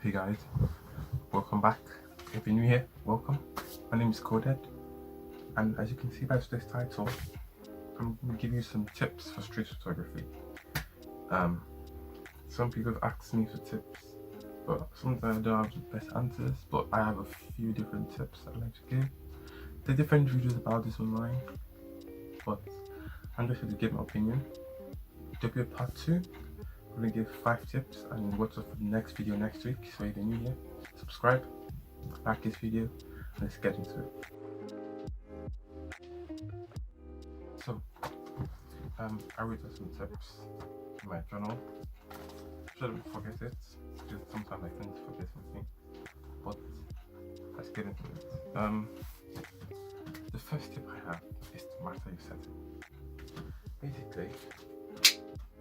Hey guys, welcome back. If you're new here, welcome. My name is Coded, and as you can see by today's title, I'm going to give you some tips for street photography. Some people have asked me for tips, but sometimes I don't have the best answers, but I have a few different tips I'd like to give. There are different videos about this online, but I'm just going to give my opinion. There'll be a part 2. I'm going to give 5 tips and what's up for the next video next week. So if you're new here, subscribe, like this video, and let's get into it. So, I wrote some tips in my journal. Shouldn't forget it, because sometimes I tend to forget something. But let's get into it. The first tip I have is to master your setting. Basically,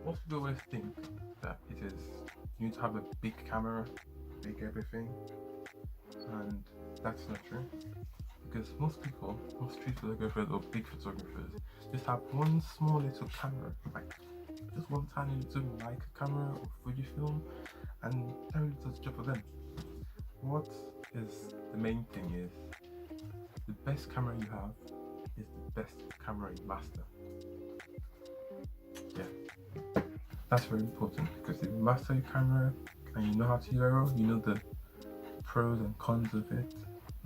most people always think that it is you need to have a big camera, big everything, and that's not true. Because most people, most street photographers or big photographers, just have one small little camera, like just one tiny little Leica camera or Fujifilm, and that really does the job for them. What is the main thing is the best camera you have is the best camera you master. Yeah, that's very important, because if you master your camera and you know how to Euro, you know the pros and cons of it,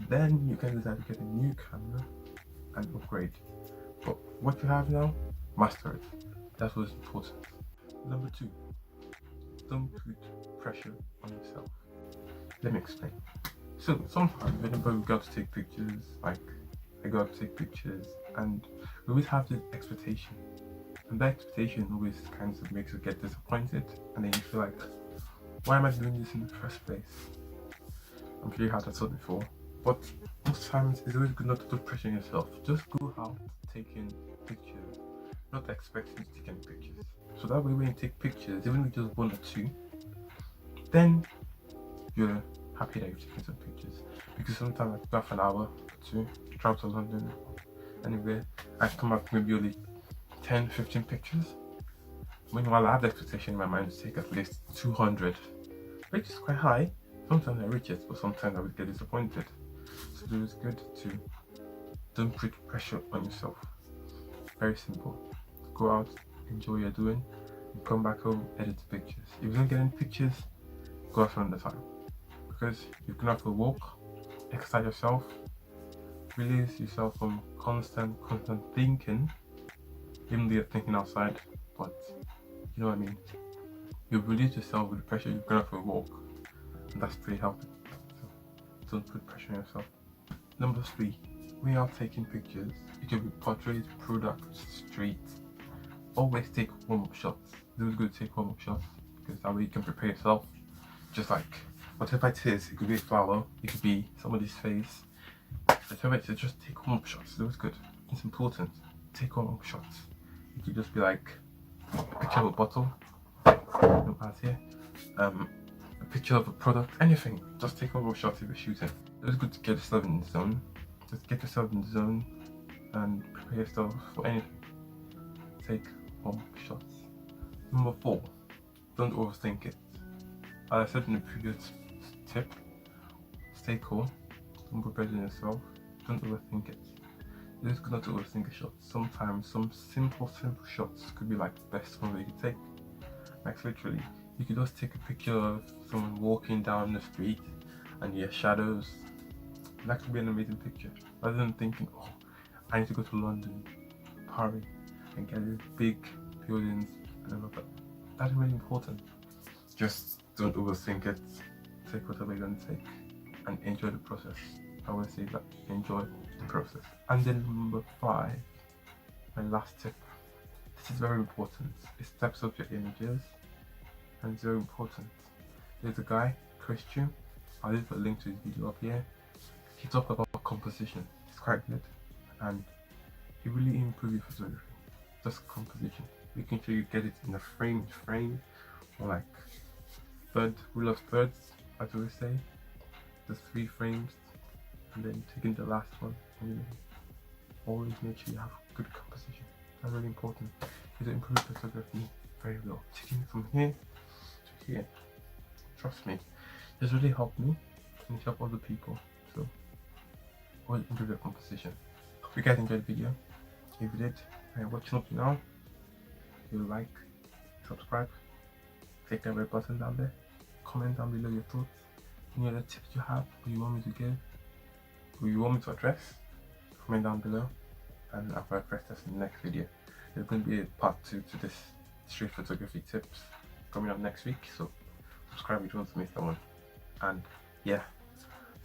then you can decide to get a new camera and upgrade. But what you have now, master it. That's what's important. Number 2, don't put pressure on yourself. Let me explain. So sometimes whenever we go to take pictures, like I go out to take pictures, and we always have this expectation. And that expectation always kind of makes you get disappointed, and then you feel like, why am I doing this in the first place? I'm sure you had that thought before, but most times it's always good not to put pressure on yourself. Just go out taking pictures, not expecting to take any pictures. So that way when you take pictures, even with just 1 or 2, then you're happy that you've taken some pictures. Because sometimes I go for an hour or 2, travel to London, anywhere, I come back maybe only 10-15 pictures. Meanwhile I have the expectation in my mind to take at least 200, which is quite high. Sometimes I reach it, but sometimes I would get disappointed. So it is good to don't put pressure on yourself. Very simple. Go out, enjoy what you're doing, and come back home, edit the pictures. If you don't get any pictures, go out another time. Because you can have to walk, exercise yourself, release yourself from constant thinking, even though you're thinking outside, but you know what I mean. You release yourself with the pressure, you're gonna have to walk. And that's pretty helpful. So don't put pressure on yourself. Number 3, when you're taking pictures, it can be portrait, product, street. Always take warm-up shots. It's always good to take warm-up shots, because that way you can prepare yourself. Just like whatever it is, it could be a flower, it could be somebody's face. Whatever it is, just take warm-up shots. It's always good. It's important. Take warm-up shots. It could just be like a picture of a bottle, as here. A picture of a product, anything. Just take warm-up shots if you're shooting. It's good to get yourself in the zone. Just get yourself in the zone and prepare yourself for anything. Take warm-up shots. Number 4, don't overthink it. As I said in the previous tip, stay cool. Don't put pressure on yourself. Don't overthink it. It's good not to overthink a shot. Sometimes some simple shots could be like the best one that you could take. Like literally, you could just take a picture of someone walking down the street and your shadows. That could be an amazing picture. Rather than thinking, oh, I need to go to London, Paris, and get these big buildings and all that. That's really important. Just don't overthink it. Take whatever you're going to take and enjoy the process. I always say that, enjoy the process. And then number 5, my last tip. This is very important. It steps up your images, and it's very important. There's a guy, Christian, I'll leave a link to his video up here. He talked about composition. It's quite good, and it really improves your photography. Just composition, making sure you get it in a frame, or like rule of thirds, as I always say. Just 3 frames, and then taking the last one, and then always make sure you have good composition. That's really important. It'll improve photography very well. Taking it from here to here. Trust me, It's really helped me and it's helped other people. So always improve your composition. Hope you guys enjoyed the video. If you did and you're watching up to now, you like, subscribe, click that red button down there, comment down below your thoughts, any other tips you have or you want me to give or you want me to address, comment down below and I'll address this in the next video. There's going to be a part 2 to this street photography tips coming up next week, so subscribe if you don't want to miss that one. And yeah,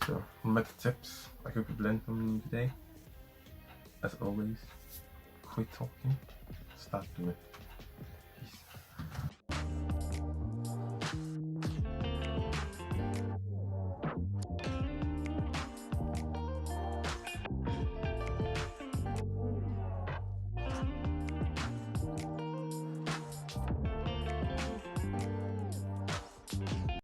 so remember the tips I hope you've learned from me today. As always, quit talking, start doing.